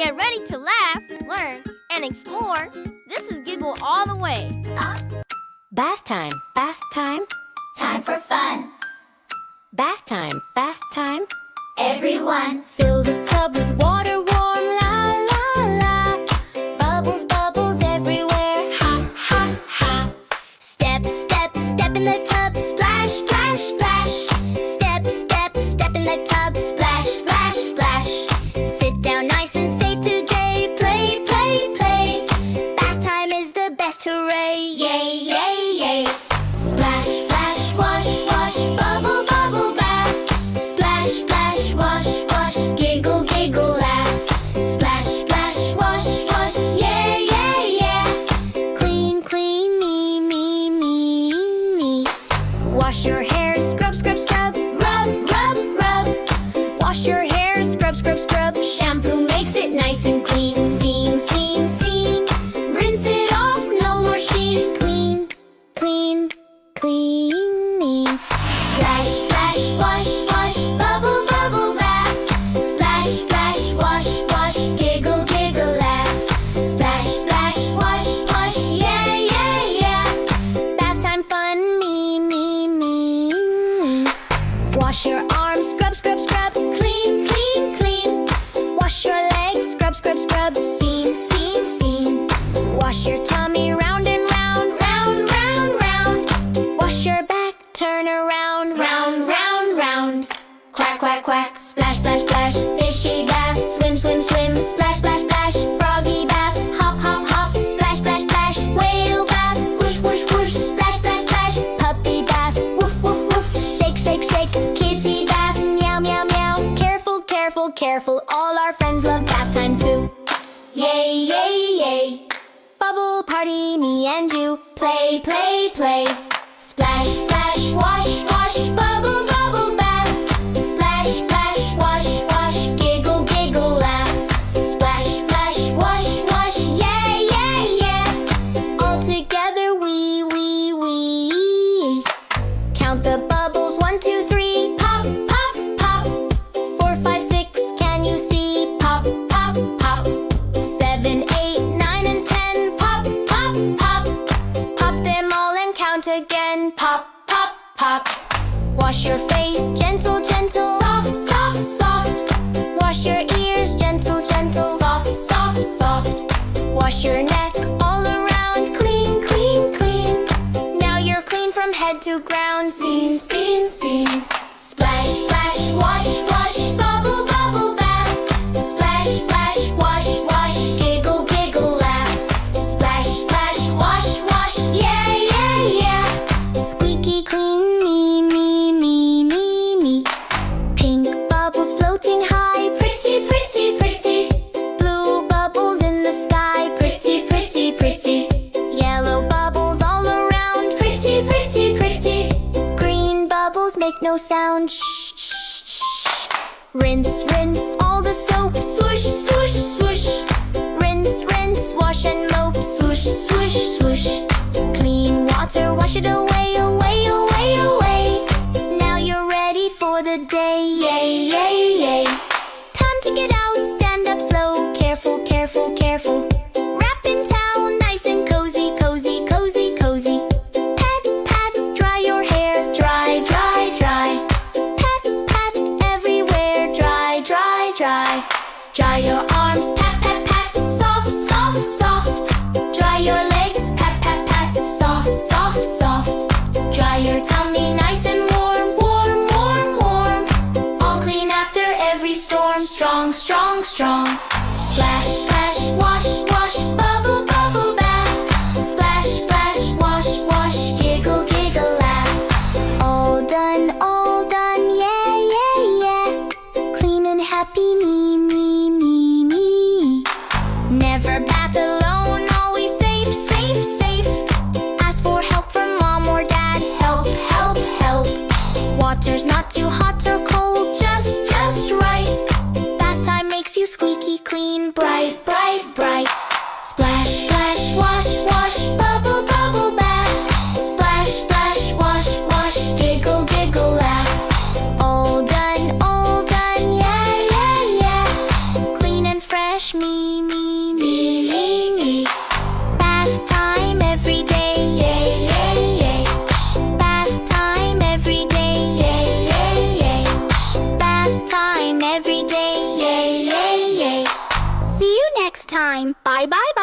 Get ready to laugh, learn, and explore. This is Giggle all the way. Bath time, bath time. Time for fun. Bath time, bath time. Everyone, Fill the tub with water warm, la la la. Bubbles, bubbles everywhere, ha ha ha. step, step, step in the tub. Splash, splash, splash. Step, step, step in the tub. Splash, splash, splash. Sit down nice and safe today. Play, play, play. Bath time is the best, hooray. Yay, yay, yay. Splash, splash, wash, wash. Bubble, bubble bath. Splash, splash, wash, wash. Giggle, giggle, laugh. Splash, splash, wash, wash. Yeah, yeah, yeah. Clean, clean, me, me, me, me. Wash your hair, scrub, scrub, scrub. Rub, rub, rub. Wash your hair, scrub, scrub, scrub. Shampoo makes it nice and clean. Scene, scene, scene. Rinse it off, no more sheen. Clean, clean, cleaning. Splash, splash, wash, wash. Bubble, bubble bath. Splash, splash, wash, wash. Giggle, giggle, laugh. Splash, splash, wash, wash. Yeah, yeah, yeah. Bath time fun, me, me, me, me. Wash your arms, scrub, scrub, scrub. Clean, clean, clean. Wash your legs, scrub, scrub, scrub. Scene, scene, scene. Wash your tummy round and round, Round, round, round. wash your back, turn around, Round, round, round. Quack, quack, quack. Splash, splash, splash. Fishy bath. Swim, swim, swim. Splash, splash, splash. Froggy bath. Hop, hop, hop. Splash, splash, splash. Whale bath. Whoosh, whoosh, whoosh. Splash, splash, splash. puppy bath, Woof, woof, woof. shake, shake, shake, Kitty bath. meow, meow, meow. Careful, careful, careful, all our friends love bath time too. Yay, yay, yay. Bubble party, me and you. Play, play, play. Splash, splash, wash, wash. Bubble, bubble bath. Splash, splash, wash, wash. Giggle, giggle, laugh. Splash, splash, wash, wash. Yeah, yeah, yeah. All together we. Count the bubbles, 1, 2, 3. Pop, pop, pop. 4, 5, 6, can you see? Pop, pop, pop. 7, 8, 9, and 10. Pop, pop, pop. Pop them all and count again. Pop, pop, pop. Wash your face, gentle, gentle. Soft, soft, soft. Wash your ears, gentle, gentle. Soft, soft, soft. Wash your neck all around. Clean, clean, clean. Now you're clean from head to ground. Scene, scene, scene. Splash, splash, wash, wash. Bubble, bubble bath. Splash, splash, wash, wash. Giggle, giggle, laugh. Splash, splash, wash, wash. Yeah, yeah, yeah. Squeaky clean, me, me, me, me, me. Pink bubbles floating high. Pretty, pretty, pretty. Blue bubbles in the sky. Pretty, pretty, pretty. Yellow bubbles all around. Pretty, pretty, pretty. Green bubbles make no sound. Shh, shh, shh. Rinse, rinse all the soap. Swoosh, swoosh, swoosh. Rinse, rinse, wash and mope. Swoosh, swoosh, swoosh. Clean water, wash it away, away, away, away. Now you're ready for the day. Yay, yay, yay. Time to get out, stand up slow. Careful, careful, careful. Wrap in towel, nice and cozy, cozy, cozy, cozy. Pat, pat, dry your hair. Dry, dry, dry. Pat, pat, everywhere. Dry, dry, dry. Dry your arms, pat, pat, pat. Soft, soft, soft. Dry your legs, pat, pat, pat. Soft, soft, soft. Dry your tummy, nice and warm, warm, warm, warm. All clean after every storm. Strong, strong, strong. Splash, splash, wash, wash. Bubble, bubble bath. Splash, splash, wash, wash. Giggle, giggle, laugh. All done, yeah, yeah, yeah. Clean and happy, me, me, me, me. Never bath alone, always safe, safe, safe. Ask for help from mom or dad. Help, help, help. Water's not too hot or cold, Just right. bath time makes you squeaky clean, bright, Bright, bright, bright. Splash, splash, wash, wash. Bubble, bubble bath. Splash, splash, wash, wash. Giggle, giggle, laugh. all done, yeah, yeah, yeah. Clean and fresh. splash, me, me, me, me, me. Bath time every day, yay, yay, yay. Bath time every day, yay, yay, yay. Bath time every day, yay, yay, yay. See you next time. Bye, bye, bye.